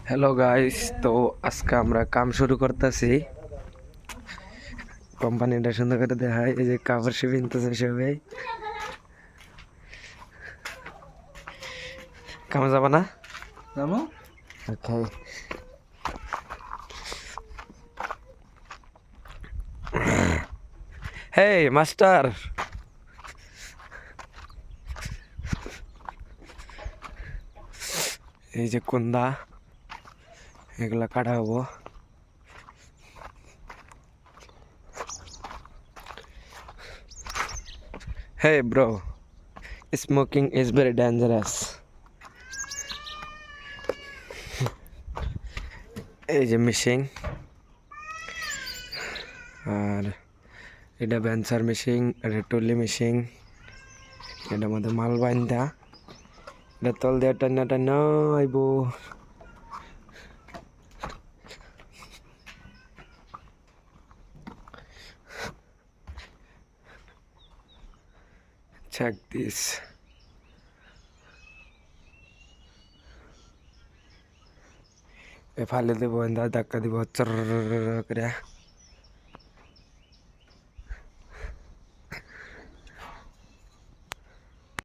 Hello guys, তো আজকে আমরা কাম শুরু করতেছি। কোম্পানিটা সুন্দর করে দেখায়, এই যে কাপড় সে কিনতেছে সবাই। কামে যাবা না? যাবো। ওকে। হেই মাস্টার, এই যে কুন্দা এগুলা কাটা হবো। Hey bro, smoking is very dangerous. এই যে মেশিন, আর এটা বেঞ্চার মেশিন, এটা টলি মেশিন, এটার মধ্যে মাল বাইন্দা এটা তল দিয়ে টান্না টান্না আইব। Check this. এ ফালে দেবো, ধাক্কা দিব চর করে।